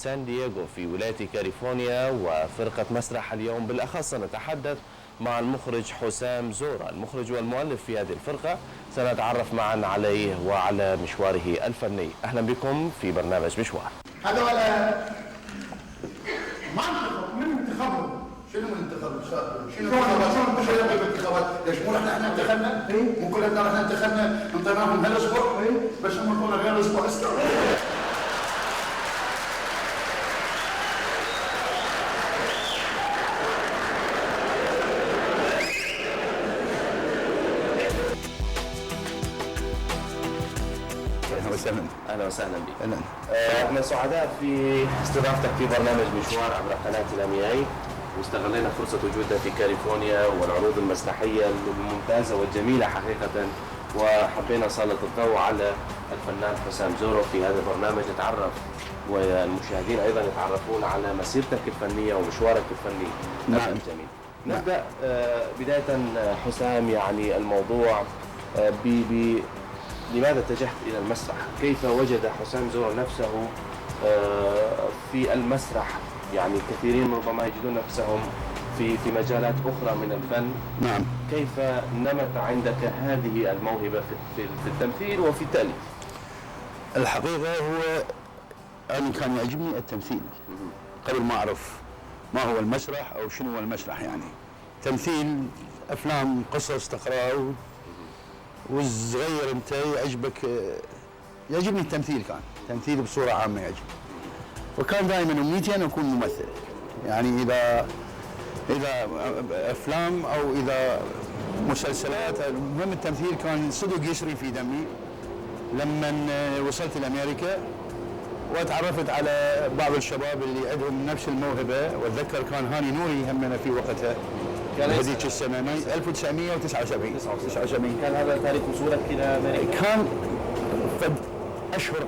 سان دييغو في ولاية كاليفورنيا وفرقة مسرح اليوم. بالأخص سنتحدث مع المخرج حسام زورا، المخرج والمؤلف في هذه الفرقة. سنتعرف معا عليه وعلى مشواره الفني. أهلا بكم في برنامج مشوار. هذول ما انتخبوا، من انتخبهم؟ شنو من انتخبوا؟ شنو الانتخابات؟ ليش مو احنا انتخبنا؟ مو كلنا رحنا انتخبنا انطيناهم هالاسبوع بس هم يقولوا غير الاسبوع استوى. اهلا وسهلا بك. احنا سعداء في استضافتك في برنامج مشوار عبر قناه الامياي، واستغلينا فرصه وجودنا في كاليفورنيا والعروض المسرحيه الممتازه والجميله حقيقه، وحبينا نسلط الضوء على الفنان حسام زورا في هذا البرنامج، نتعرف والمشاهدين ايضا يتعرفون على مسيرتك الفنيه ومشوارك الفني. نعم جميل. نبدا بدايه حسام، يعني الموضوع لماذا اتجهت إلى المسرح؟ كيف وجد حسام زورا نفسه في المسرح؟ يعني كثيرين ربما يجدون نفسهم في مجالات أخرى من الفن. نعم. كيف نمت عندك هذه الموهبة في التمثيل وفي التأليف؟ الحقيقة هو أنا كان يعجبني التمثيل قبل ما أعرف ما هو المسرح أو شنو هو المسرح. يعني تمثيل، أفلام، قصص تقرأ والصغير انت يعجبني التمثيل، كان تمثيل بصوره عامه يعجبني، وكان دائما امنيتي ان اكون ممثل. يعني اذا افلام او اذا مسلسلات، المهم التمثيل كان صدق يسري في دمي. لما وصلت لامريكا وتعرفت على بعض الشباب اللي عندهم نفس الموهبه، واتذكر كان هاني نوري همنا في وقتها، كان هذيك السنه 1979. كان هذا تاريخ وصولك الى امريكا؟ كان اشهر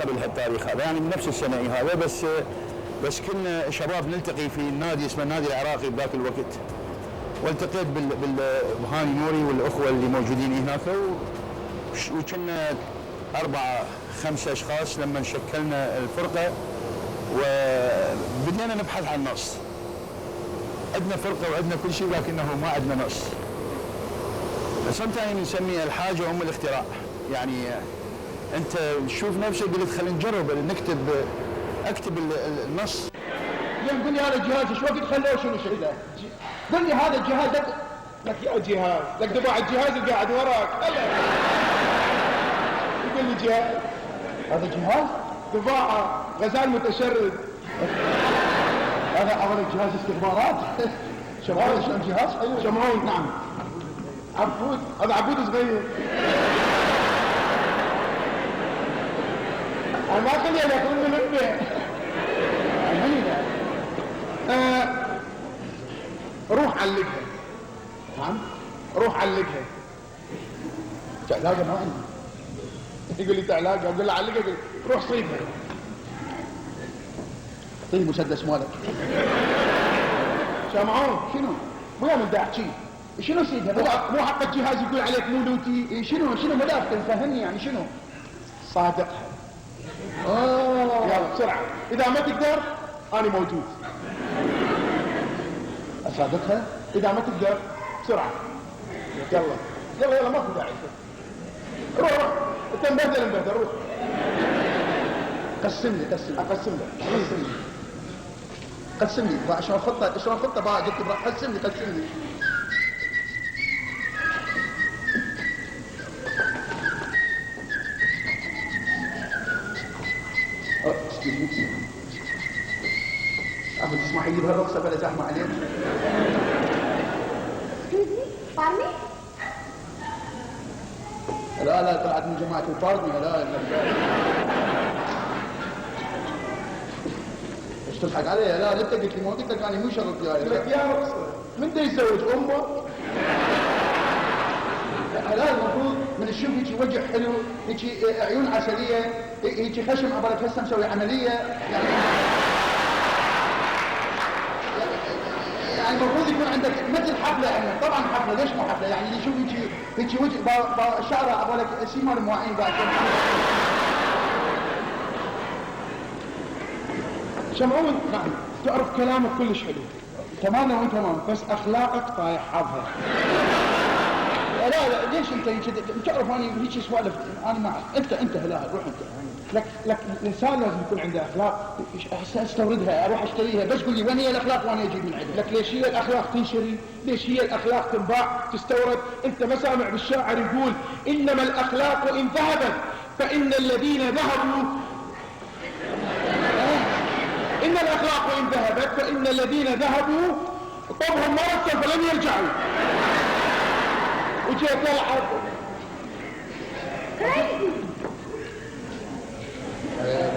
قبل هالتاريخ هذا، يعني من نفس السنه هذا. بس كنا شباب نلتقي في النادي اسمه النادي العراقي بذاك الوقت، والتقيت بهاني نوري والاخوه اللي موجودين هناك، وكنا 4-5 اشخاص لما شكلنا الفرقه وبدينا نبحث عن نص. عندنا فرقه وعندنا كل شيء، لكنه ما عندنا نص. sometimes نسميه الحاجه ام الاختراع. يعني انت تشوف نفسك قلت خلينا نجرب اكتب النص. اليوم قل لي هذا الجهاز ايش وقت خلوه شنو شكله؟ قل لي هذا الجهاز لك يا جهاز، لك تبع الجهاز اللي قاعد وراك. يقول لي جهاز، هذا جهاز طباعه غزال متشرد. هذا اول جهاز استخبارات. شمعون شلون جهاز؟ شمعون. نعم. عبود، هذا عبود صغير. انا ما اخلي لك من منبه. روح علقها. نعم. روح علقها. تعلاقه ما عندي. يقول لي تعلاقه، اقول له علقها، يقول روح صيبها. اعطيني المسدس مالك. سامعون شنو؟ مو يوم بدي احكي. شنو سيدها؟ مو حق الجهاز يقول عليك مولوتي. شنو مدافع تفهمني يعني شنو؟ صادقها. يلا بسرعه، اذا ما تقدر انا موجود. اصادقها؟ اذا ما تقدر بسرعه. يلا ماكو داعي. روح انت مبهدل روح. قسم لي. شلون خطه بقى قلت قسم لي. أخذ تسمح لي بهالرقصة بلا زحمة عليك؟ Pardon? لا طلعت من جماعة البارني. لا ايش تضحك علي؟ لا انت قلت لي، ما قلت لك انا مو شرط جاي. لك يا رقصة من دا يزوج امه؟ لا المفروض من الشوف هيك وجه حلو، هيك عيون عسلية، هيك خشم عبالك هسه مسوي عملية. يعني المفروض يكون عندك مثل حفلة. يعني طبعا حفلة، ليش مو حفلة؟ يعني اللي يشوف هيك وجه شعره عبالك سيما المواعين بعد. شمعون نعم تعرف كلامك كلش حلو تمام وانت تمام بس اخلاقك طايح حظها. لا ليش انت تعرف انا هيك سوالف انا معك انت هلا روح انت لك الانسان لازم يكون عنده اخلاق استوردها اروح اشتريها بس قول لي وين هي الاخلاق وانا اجيب من عندها. لك ليش هي الاخلاق تنشري؟ ليش هي الاخلاق تنباع تستورد؟ انت ما سامع بالشاعر يقول انما الاخلاق ان ذهبت فان الذين ذهبوا ان الاخلاق ان ذهبت فان الذين ذهبوا طبهم مرسل فلن يرجعوا. وجيت العب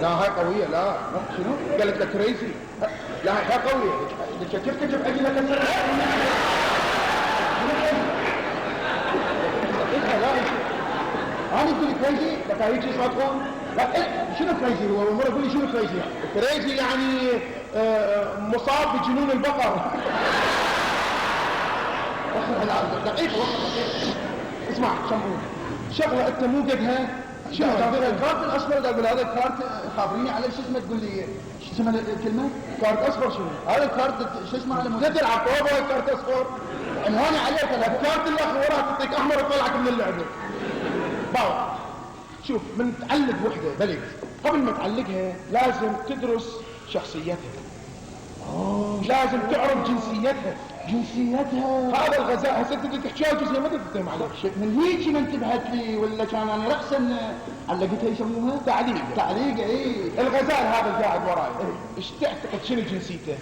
لا هاي قوية لا شنو؟ قالت لك كريزي لا هاي قوية كيف تجيب عجلة كسر؟ أنا أقول كريزي لك هيك يصادقون؟ لا شنو كريزي هو مرة يقول لي شنو كريزي؟ كريزي يعني مصاب بجنون البقر. دقيقة اسمع شمعون شغلة انت مو قدها شنو الكارت الاصفر قال هذا الكارت خابريني على شو اسمه تقول لي شو اسمه الكلمة؟ كارت اصفر شنو؟ هذا الكارت شو اسمه على مو تلعب طوبة كارت اصفر عنواني عليك الكارت اللي وراك تعطيك احمر وطلعك من اللعبة. باو شوف من تعلق وحدة بلد قبل ما تعلقها لازم تدرس شخصيتها. لازم تعرف جنسيتها هذا الغزال هسه انت تحكيها الجزئيه ما تفهم عليك من هيك ما انتبهت لي ولا كان انا رأسا علقتها يسموها تعليق اي الغزال هذا القاعد وراي ايش تعتقد شنو جنسيته؟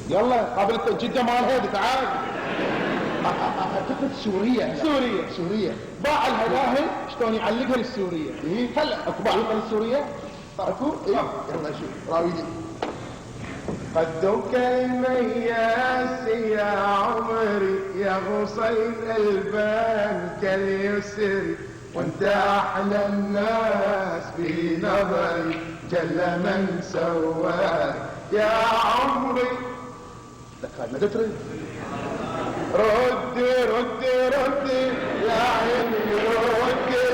يلا قابلت جده مال هذه تعال اعتقد سوريه باع لها ذاهب شلون يعلقها للسوريه هلا اكو باع للسوريه اكو يلا شوف راويدي قدك المياس يا عمري يا غصين البان كاليسري وانت احلى الناس في نظري جل من سواك يا عمري. لك هاي ما تدري ردي يا عيني ردي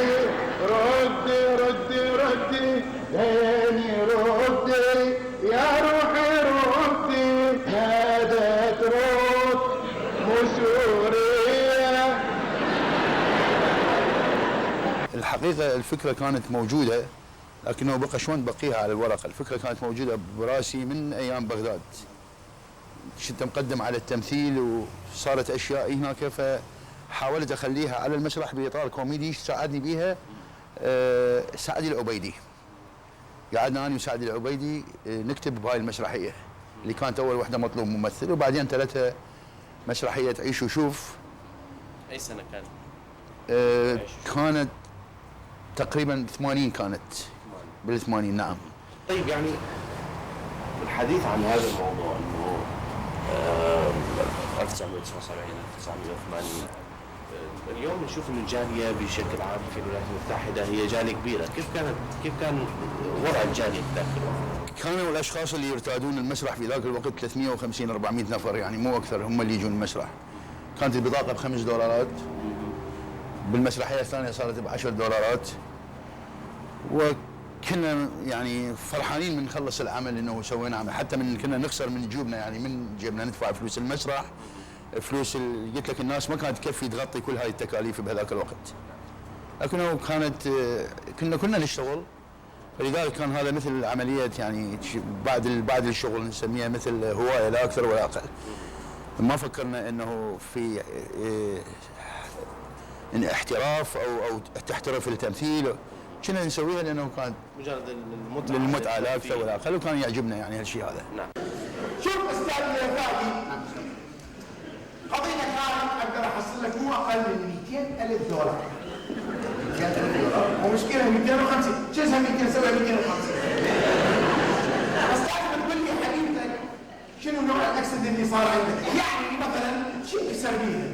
عيني ردي يا روحي ردي نادت رد مسورية. الحقيقة الفكرة كانت موجودة لكنه بقى شلون بقيها على الورقة. الفكرة كانت موجودة براسي من أيام بغداد كنت مقدم على التمثيل وصارت أشياء هناك فحاولت أخليها على المسرح بإطار كوميدي ساعدني بيها سعد العبيدي. قعدنا أنا وسعد العبيدي نكتب بهاي المسرحية اللي كانت أول وحدة مطلوب ممثل وبعدين تلتها مسرحية عيش وشوف. أي سنة كانت؟ كانت تقريبا 80 كانت بال80 نعم. طيب يعني الحديث عن هذا الموضوع انه 1979 1980 اليوم نشوف انه الجاليه بشكل عام في الولايات المتحده هي جاليه كبيره، كيف كان وضع الجاليه ذاك الوقت؟ كانوا الاشخاص اللي يرتادون المسرح في ذاك الوقت 350 400 نفر يعني مو اكثر هم اللي يجون المسرح. كانت البطاقه ب$5 بالمسرحيه الثانيه صارت ب$10 وكنا يعني فرحانين من نخلص العمل انه سوينا عمل حتى من كنا نخسر من جيوبنا يعني من جيبنا ندفع فلوس المسرح فلوس قلت لك الناس ما كانت تكفي تغطي كل هاي التكاليف بهذاك الوقت. لكنه كانت كنا نشتغل فلذلك كان هذا مثل عمليه يعني بعد الشغل نسميها مثل هوايه لا اكثر ولا اقل. ما فكرنا انه في إن احتراف او تحترف التمثيل كنا نسويها لانه كانت مجرد للمتعه لا اكثر ولا اقل وكان يعجبنا يعني هالشيء هذا. نعم. شوف استاذ الغالي قضيتك هذه اقدر احصل لك مو اقل من $200,000. ومشكله 250 شو اسمها 200 سوى 250 بس تعرف تقول لي حبيبتك شنو نوع الاكسد اللي صار عندك؟ يعني مثلا شو تكسر بيها؟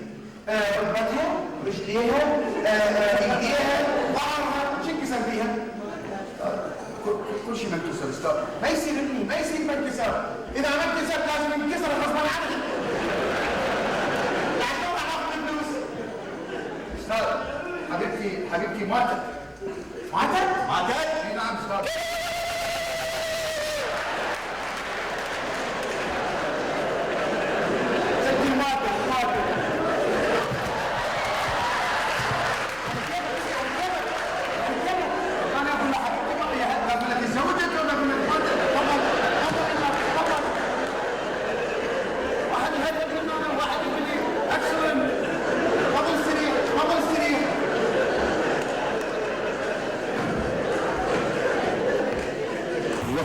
ركبتها، رجليها، ايديها، ظهرها، شو تكسر بيها؟ كل شيء منكسر استاذ. ما يصير منكسر، اذا ما انكسر لازم ينكسر غصبا عنك. يعني لو راح اخذ الفلوس. استاذ حبيبتي ماتت. اي نعم استاذ.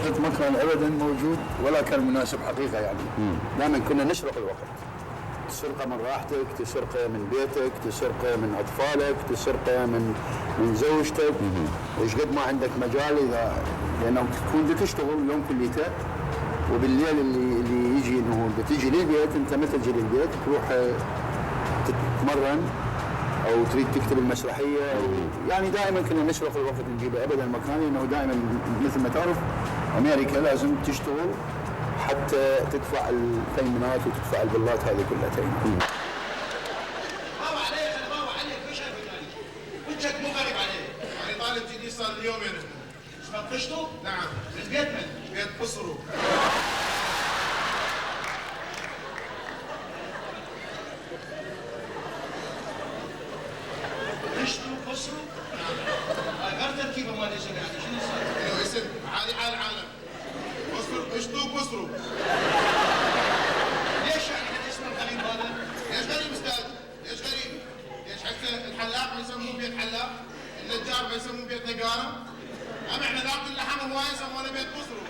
الوقت ما كان ابدا موجود ولا كان مناسب حقيقه يعني. دائما كنا نسرق الوقت، تسرقه من راحتك، تسرقه من بيتك، تسرقه من اطفالك، تسرقه من زوجتك. ايش قد ما عندك مجال اذا لانه تكون تشتغل يوم كليته، وبالليل اللي يجي انه تيجي للبيت، انت متى تجي للبيت تروح تتمرن او تريد تكتب المسرحيه يعني دائما كنا نسرق الوقت نجيبه ابدا مكان، لانه دائما مثل ما تعرف امريكا لازم تشتغل حتى تدفع الثمنات وتدفع البلات هذه كلها تيمم. برافو عليك، برافو عليك، مش عارف يعني وجهك مو غريب عليك، يعني طالب جديد صار لي يومين. شباب طشتوا؟ نعم. البيت من؟ بيت قصروا. طشتوا قصروا؟ نعم. غير تركيبه مال ايش يعني شنو صار؟ ايوه اسم عالي على العالم. قصروا طشتوا قصروا. ليش يعني الاسم الغريب هذا؟ ليش غريب استاذ؟ ليش غريب؟ ليش حتى الحلاق ما يسموه بيت حلاق؟ النجار ما يسموه بيت نجاره؟ أما احنا ناكل اللحم هواي يسمونه بيت قصروا.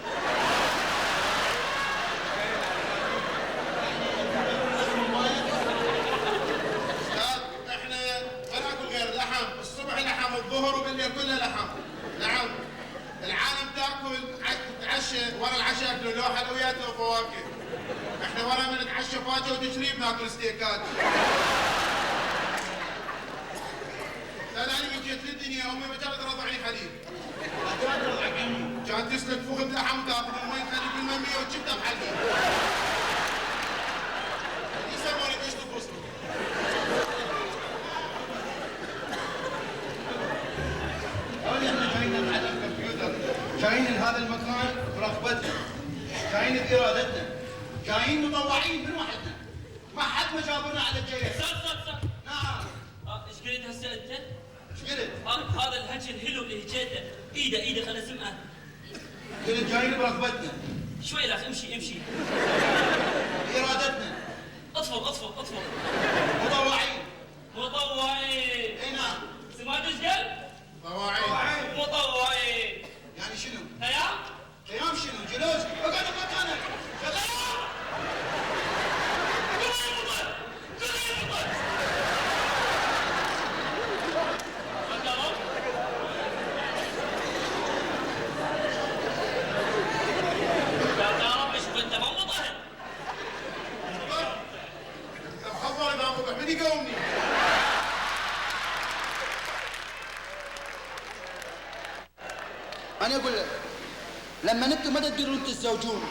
استاذ احنا ما ناكل غير اللحم، الصبح لحم، الظهر وبالليل كله لحم. نعم. العالم تاكل تتعشى ورا العشاء ياكلوا لو حلويات لو فواكه. احنا ورا ما نتعشى فاكهه وتشريب ناكل ستيكات. لا انا من جيت للدنيا امي ما كانت ترضعني حليب. كانت تسلك فخذ لحم وتاخذ المي تخلي بالمميه وتشبتها بحليب. يسموني قشط بوسط. اول احنا جايين نتعلم كمبيوتر، جايين لهذا المكان برغبتنا، جايين بارادتنا، جايين مطوعين من وحدنا. ما حد ما جابرنا على الجيش. صح. نعم. ايش قلت هسه انت؟ ايش قلت؟ هذا الهج الحلو اللي هجيته، ايده خل اسمعه. قلت جايين برغبتنا. شوي لا امشي. بارادتنا. اطفل. مطوعين. اي نعم. سمعت ايش قال؟ مطوعين. يعني شنو؟ قيام شنو؟ جلوس؟ اقعد مكانك. يقومني. أنا أقول لك لما أنتم ما تقدرون تتزوجون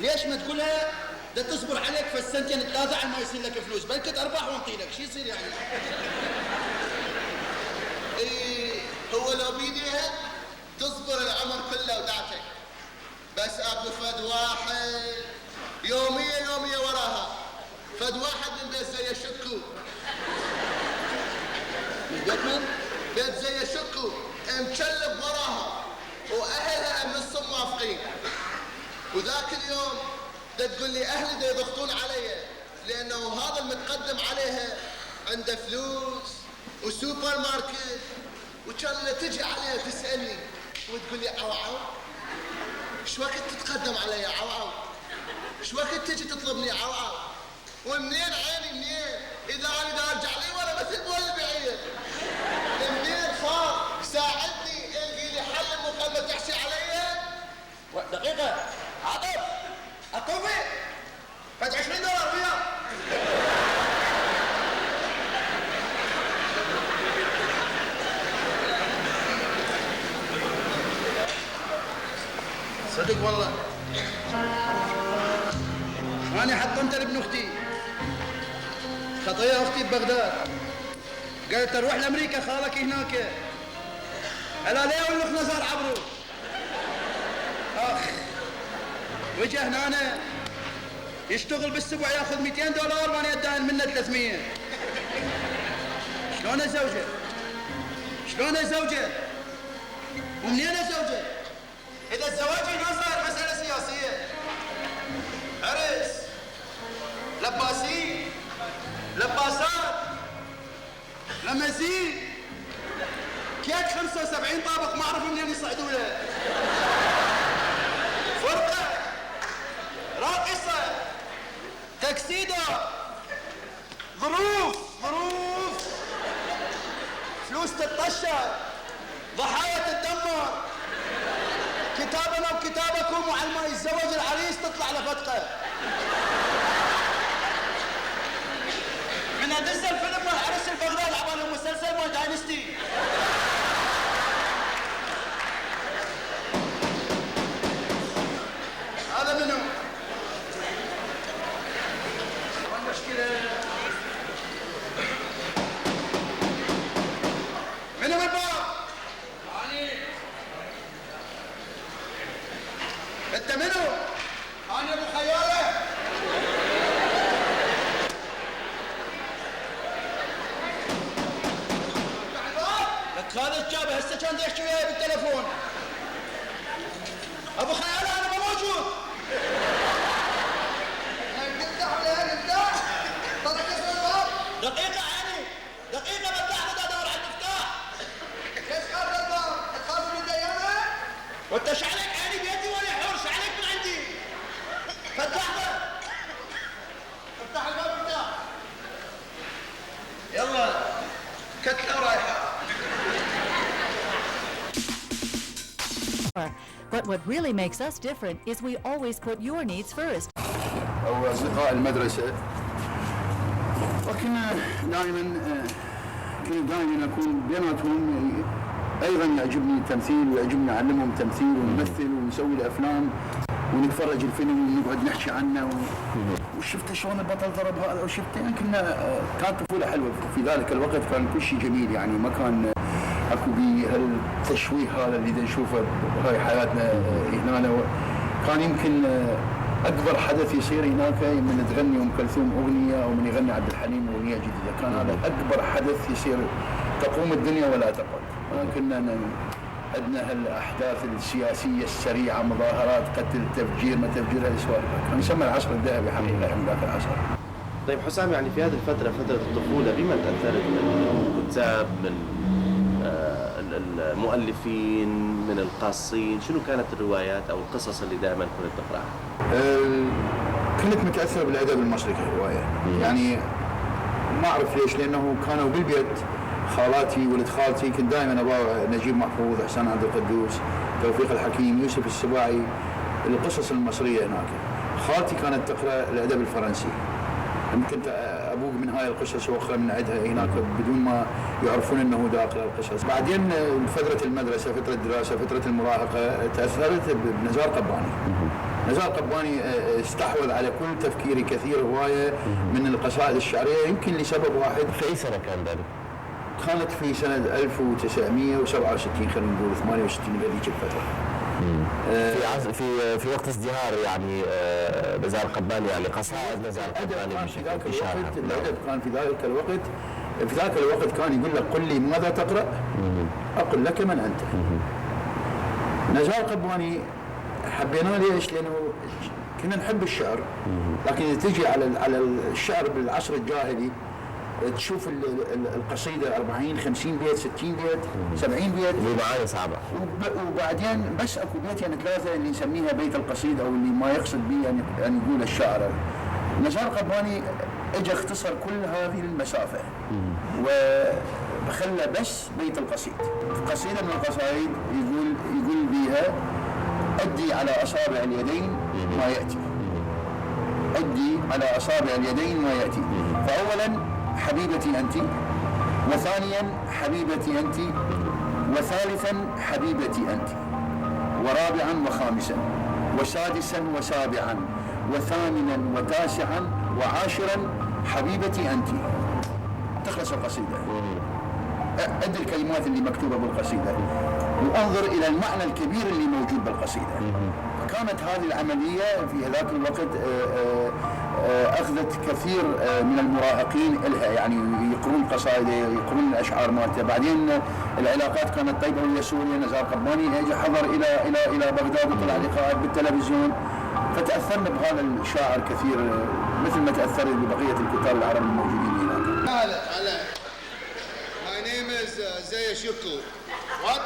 ليش ما تقولها ده تصبر عليك في السنتين ثلاثة على ما يصير لك فلوس بلكت أرباح ونطيلك شو يصير يعني؟ إيه هو لو بيديها تصبر العمر كله ودعتك بس أبو فد واحد يومية وراها فد واحد من بيت زي الشكو بيت زي الشكو مكلب وراها واهلها من الصم موافقين وذاك اليوم دا تقول لي اهلي دا يضغطون علي لانه هذا المتقدم عليها عنده فلوس وسوبر ماركت وكان تجي عليها تسالني وتقول لي عو ايش وقت تتقدم علي عو ايش وقت تجي تطلبني عو ومنين عيني منين اذا انا دا ارجع لي ولا مثل بول بعيد منين صار ساعدني القي لي حل المكالمه تحشي علي دقيقة عاطف الطوفي فد $20 وياه صدق والله أنا حطمت لابن أختي خطية أختي ببغداد قالت أروح لأمريكا خالك هناك ألا ليه واللخ نزار عبرو أخ وجه هنا يشتغل بالسبوع ياخذ $200 وانا ادان منه 300 شلون ازوجه ومنين ازوجه اذا الزواج هنا صار مساله سياسيه عرس لباسين لباسات لمزين كيك 75 طابق ما اعرف منين يصعدوا له كتابنا وكتابكم، وعلى ما يتزوج العريس تطلع لفتقه. من ادز الفيلم مال عرس البغداد عبال المسلسل مال داينستي. هذا منو؟ ما المشكلة؟ منو بالباب؟ أني. أنت منو؟ أنا أبو خيالة. لك هذا الجابه هسه كان يحكي وياي بالتليفون. أبو خيالة أنا ما موجود. دقيقة عيني، دقيقة بفتح بدي ادور على المفتاح. ليش قافل الباب؟ تخاف من الديانة؟ وانت شعلك عيني بيدي ولا حر، شعلك من عندي. فتحها. افتح الباب افتح. يلا كتلة ورايحة. But what really makes us different is we always put your needs first. أو أصدقاء المدرسة، وكنا دائما أكون بيناتهم. أيضا يعجبني التمثيل ويعجبني أعلمهم تمثيل ونمثل ونسوي الأفلام ونتفرج الفيلم ونقعد نحكي عنه وشفت شلون البطل ضرب هذا وشفت يعني كانت طفولة حلوة في ذلك الوقت. كان كل شيء جميل يعني ما كان اكو بهالتشويه هذا اللي نشوفه بهاي حياتنا هنا. كان يمكن اكبر حدث يصير هناك من تغني ام كلثوم اغنيه او من يغني عبد الحليم اغنيه جديده. كان هذا اكبر حدث يصير، تقوم الدنيا ولا تقعد. كنا عندنا هالاحداث السياسيه السريعه، مظاهرات، قتل، تفجير، ما تفجير، هالسوالف. كان يسمى العصر الذهبي حقيقه من ذاك العصر. طيب حسام، يعني في هذه الفتره، فتره الطفوله، بما تاثرت من الكتاب، من المؤلفين، من القاصين؟ شنو كانت الروايات او القصص اللي دائما كنت تقراها؟ كنت متاثر بالادب المصري كروايه. يعني ما اعرف ليش، لانه كانوا بالبيت خالاتي، ولد خالتي، كنت دائما اباوع نجيب محفوظ، احسان عبد القدوس، توفيق الحكيم، يوسف السباعي، القصص المصريه هناك. خالتي كانت تقرا الادب الفرنسي. كنت ابوق من هاي القصص واخرى من عندها هناك بدون ما يعرفون انه دا اقرا القصص. بعدين فتره المدرسه، فتره الدراسه، فتره المراهقه، تاثرت بنزار قباني. نزار قباني استحوذ على كل تفكيري كثير هوايه من القصائد الشعريه، يمكن لسبب واحد. في اي سنه كان ذلك؟ كانت في سنه 1967 خلينا نقول 68 بهذيك الفتره. في وقت ازدهار يعني نزار قباني، يعني قصائد نزار قباني في ذاك الوقت. الادب كان في ذاك الوقت كان يقول لك قل لي ماذا تقرا؟ اقول لك من انت. نزار قباني حبيناه ليش؟ لانه كنا نحب الشعر، لكن اذا تجي على الشعر بالعصر الجاهلي تشوف القصيده 40 50 بيت 60 بيت 70 بيت معاني صعبه. وبعدين بس اكو بيتين ثلاثه اللي نسميها بيت القصيد، او اللي ما يقصد به ان يقول الشاعر. نزار قباني اجى اختصر كل هذه المسافه وخلى بس بيت القصيد. قصيده من القصائد يقول بها: أدي على أصابع اليدين ما يأتي. أدي على أصابع اليدين ما يأتي. فأولا حبيبتي أنت، وثانيا حبيبتي أنت، وثالثا حبيبتي أنت، ورابعا وخامسا وسادسا وسابعا وثامنا وتاسعا وعاشرا حبيبتي أنت. تخلص القصيدة. عد الكلمات اللي مكتوبة بالقصيدة وانظر إلى المعنى الكبير اللي موجود بالقصيدة. فكانت هذه العملية في هذاك الوقت أخذت كثير من المراهقين إلها، يعني يقرون قصائد، يقرون الأشعار مالته. بعدين العلاقات كانت طيبة ويا سوريا. نزار قباني اجى حضر إلى بغداد وطلع لقاءات بالتلفزيون، فتأثرنا بهذا الشاعر كثير مثل ما تأثرت ببقية الكتاب العرب الموجودين هناك. هلا. My name is Zaya Shuklu. What?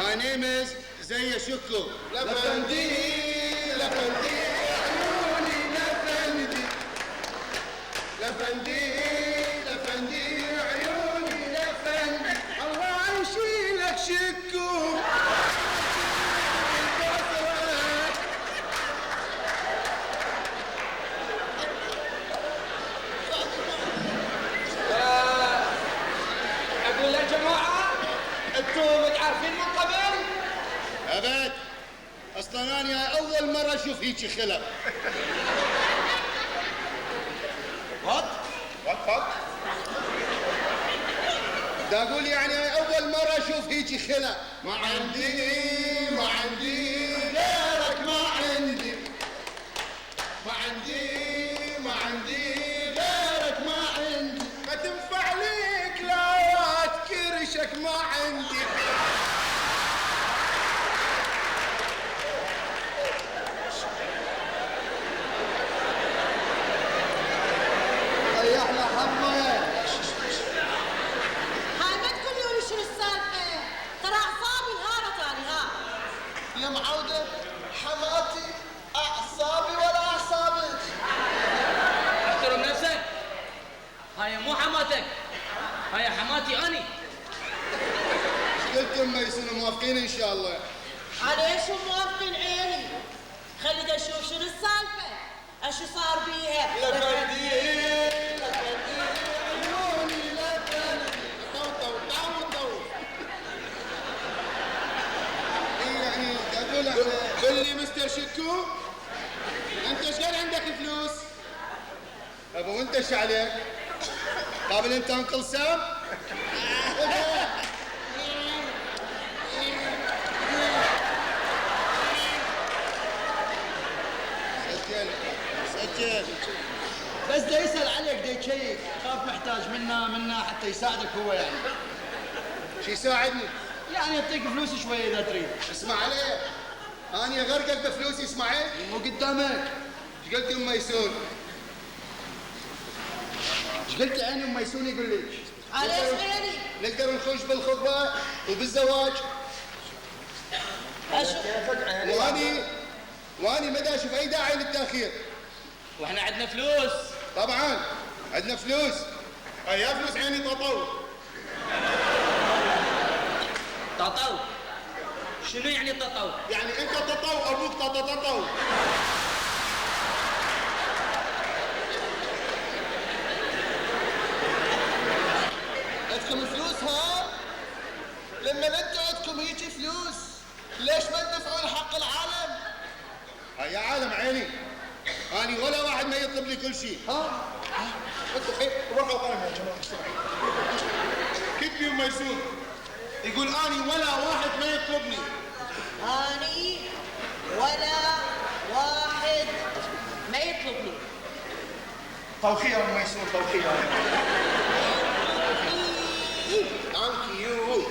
My name is Zaya Shuklu. لفندي لفندي عيوني لفندي لفندي لفندي عيوني لفندي الله يشيلك شكو. اصلا انا اول مره اشوف هيجي خلق. وات دا اقول يعني اول مره اشوف هيجي خلق. ما عندي غيرك، ما عندي غيرك، ما تنفع ليك لا كرشك، ما عندي. ريحنا حظك. هاي ما تقولوا لي شنو السالفه، ترى اعصابي انهارت انا. يا معودة حماتي اعصابي ولا اعصابك. احترم نفسك، هاي مو حماتك، هاي حماتي اني. قلت ام يصيروا موافقين ان شاء الله. على شو موافقين عيني؟ خلي اشوف شنو السالفه، اشو صار بيها. يعني اقول قل لي مستر شكو، انت ايش قال عندك فلوس؟ ابو وانت ايش عليك؟ قابل انت انقل سام؟ سجل بس دا يسأل عليك، دا يشيك، خاف محتاج منا حتى يساعدك هو يعني. شو يساعدني؟ يعني يعطيك فلوس شوية إذا تريد. اسمع عليه، أنا أغرقك بفلوسي. اسمعي مو قدامك. ايش قلت ام ميسون؟ ايش قلت عيني ام ميسون يقول لك؟ على ايش عيني؟ نقدر نخش بالخطبة وبالزواج. واني ما دا اشوف اي داعي للتاخير. واحنا عندنا فلوس. طبعا عندنا فلوس. يا فلوس عيني ططو. ططو؟ شنو يعني ططو؟ يعني انت ططو، ابوك ططو. عندكم فلوس ها؟ لما انتوا عندكم هيجي فلوس ليش ما تدفعون حق العالم؟ يا عالم عيني، اني ولا واحد ما يطلب لي كل شيء. انتوا خير روحوا قائمة يا جماعه. كتبي ام ميسون يقول اني ولا واحد ما يطلبني. اني ولا واحد ما يطلبني. توخير ام ميسون، توخير. ثانك يو.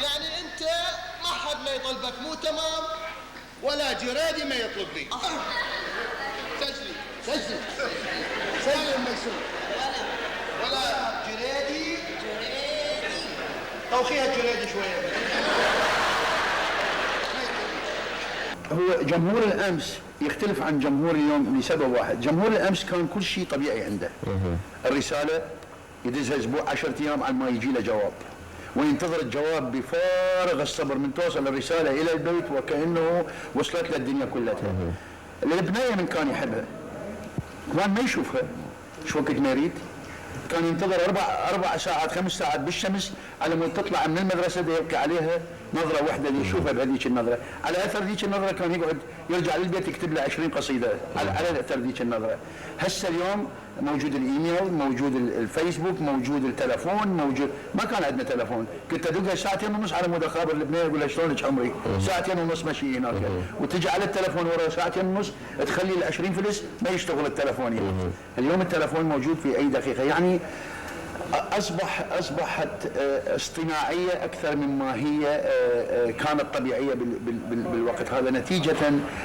يعني انت ما حد ما يطلبك، مو تمام؟ ولا جرادي ما يطلبني. سجلي ام ميسون. ولا جرادي. توخيها جريدي شوية. هو جمهور الامس يختلف عن جمهور اليوم لسبب واحد، جمهور الامس كان كل شيء طبيعي عنده. الرساله يدزها اسبوع 10 ايام على ما يجي له جواب، وينتظر الجواب بفارغ الصبر من توصل الرساله الى البيت وكانه وصلت له الدنيا كلها. البنايه من كان يحبها كمان ما يشوفها شو وقت ما يريد، كان ينتظر 4 ساعات 5 ساعات بالشمس على ما تطلع من المدرسه يبكي عليها نظره واحده اللي يشوفها بهذيك النظره، على اثر ذيك النظره كان يقعد يرجع للبيت يكتب له 20 قصيده على اثر ذيك النظره. هسه اليوم موجود الايميل، موجود الفيسبوك، موجود التلفون، موجود. ما كان عندنا تلفون، كنت ادقها 2.5 ساعة على مود اخابر البنيه اقول لها شلونك عمري؟ 2.5 ساعة مشي هناك، وتجي على التلفون ورا 2.5 ساعة تخلي ال 20 فلس ما يشتغل التلفون يعني. اليوم التلفون موجود في اي دقيقه، يعني اصبحت اصطناعيه اكثر مما هي كانت طبيعيه بالوقت هذا نتيجه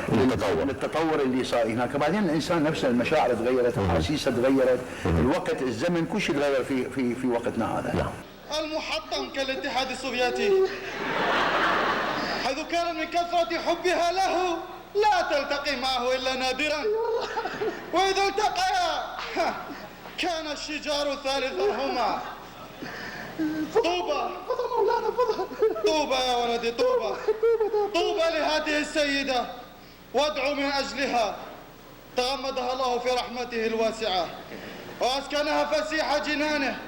للتطور اللي صار هناك. بعدين الانسان نفسه المشاعر تغيرت، احاسيسه تغيرت، الوقت الزمن كل شيء تغير في وقتنا هذا. المحطم كالاتحاد السوفيتي، حيث كان من كثرة حبها له لا تلتقي معه إلا نادرا، وإذا التقيا كان الشجار ثالثهما. طوبى طوبى يا ولدي، طوبى لهذه السيدة، وادعوا من أجلها تغمدها الله في رحمته الواسعة، وأسكنها فسيح جنانه،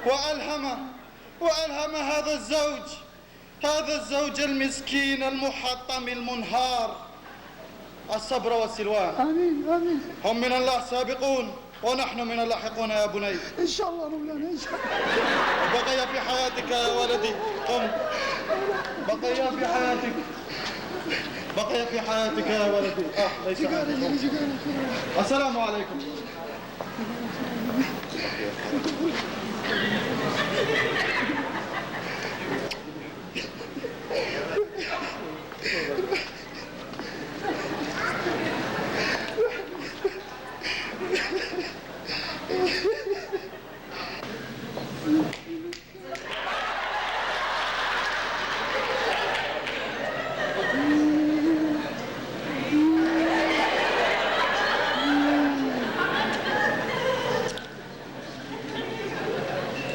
وألهم هذا الزوج المسكين المحطم المنهار الصبر والسلوان. امين امين. هم من الله سابقون ونحن من اللاحقون يا بني. ان شاء الله مولانا ان شاء الله. بقي في حياتك يا ولدي، قم. بقي في حياتك، بقي في حياتك يا ولدي. ليس عندي. السلام عليكم.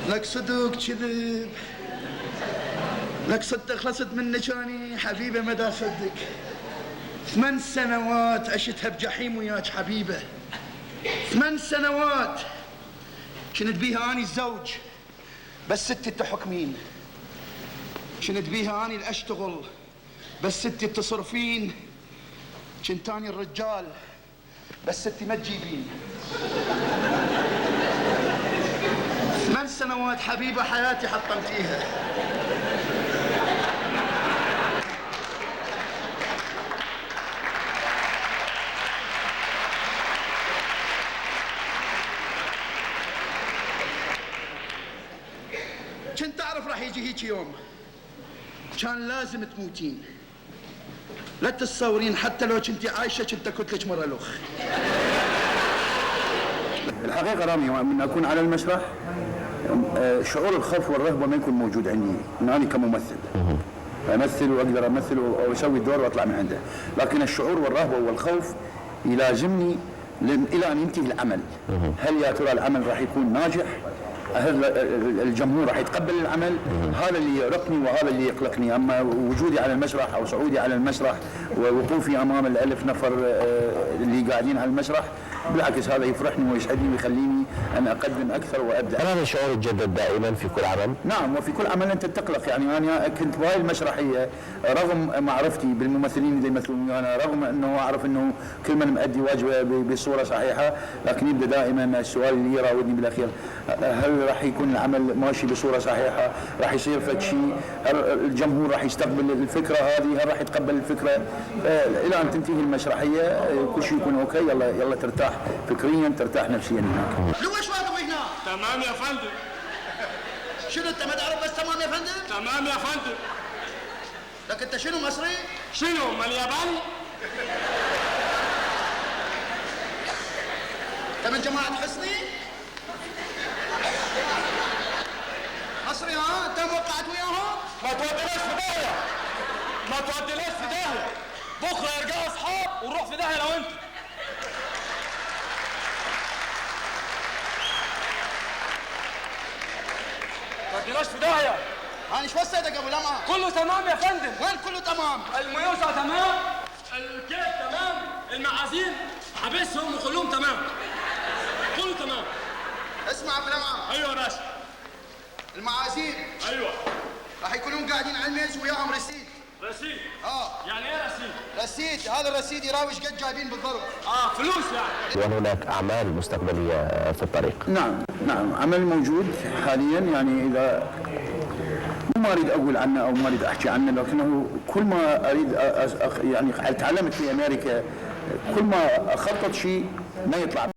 لك صدق كذب، لك صدق خلصت منك اني حبيبه ما دا صدق. 8 سنوات عشتها بجحيم وياك حبيبه، 8 سنوات كنت بيها اني الزوج بس ستي تحكمين، كنت بيها اني الاشتغل بس ستي تصرفين، كنت اني الرجال بس ستي ما تجيبين. 8 سنوات حبيبة حياتي حطمتيها. كنت أعرف راح يجي هيك يوم كان لازم تموتين. لا تتصورين حتى لو كنتي عايشة كنت قلت لك مرة لخ. الحقيقة رامي من أكون على المسرح شعور الخوف والرهبة ما يكون موجود عندي، أنا كممثل أمثل وأقدر أمثل وأسوي الدور وأطلع من عنده، لكن الشعور والرهبة والخوف يلازمني إلى أن ينتهي العمل. هل يا ترى العمل راح يكون ناجح؟ هل الجمهور راح يتقبل العمل؟ هذا اللي يرقني وهذا اللي يقلقني. اما وجودي على المسرح او صعودي على المسرح ووقوفي امام ال1000 نفر اللي قاعدين على المسرح بالعكس هذا يفرحني ويسعدني ويخليني ان اقدم اكثر وابدع. هل هذا الشعور يتجدد دائما في كل عمل؟ نعم، وفي كل عمل انت تقلق. يعني انا كنت بهاي المسرحيه رغم معرفتي بالممثلين اللي يمثلون انا، رغم انه اعرف انه كل من مؤدي واجبه بصوره صحيحه، لكن يبدا دائما السؤال اللي يراودني بالاخير، هل راح يكون العمل ماشي بصوره صحيحه؟ راح يصير فد شيء؟ الجمهور راح يستقبل الفكره هذه؟ هل راح يتقبل الفكره؟ الى ان تنتهي المسرحيه كل شيء يكون اوكي، يلا ترتاح فكريا، ترتاح نفسيا هناك. لوش واقف هنا؟ تمام يا فندم. شنو انت ما تعرف بس تمام يا فندم؟ تمام يا فندم. لك انت شنو مصري؟ شنو ما الياباني؟ انت من جماعة حسني؟ مصري ها؟ انت موقعت وياهم؟ ما توديناش في داهية، ما توديناش في داهية. بكرة يرجعوا اصحاب ونروح في داهية لو انت. ما توديناش في داهية. انا ايش وصيتك ابو لمعة؟ كله تمام يا فندم. وين كله تمام؟ الميوسع تمام، الكيك تمام، المعازيم حابسهم وكلهم تمام. كله تمام. اسمع ابو لمعة. ايوه يا باشا. المعازيم ايوه راح يكونون قاعدين على الميز وياهم رصيد. رصيد؟ يعني ايه رصيد؟ رصيد، هذا الرصيد يراوي قد جايبين بالضرب. فلوس يعني. وهناك اعمال مستقبليه في الطريق. نعم عمل موجود حاليا، يعني اذا ما اريد اقول عنه او ما اريد احكي عنه، لكنه كل ما اريد يعني تعلمت في امريكا كل ما اخطط شيء ما يطلع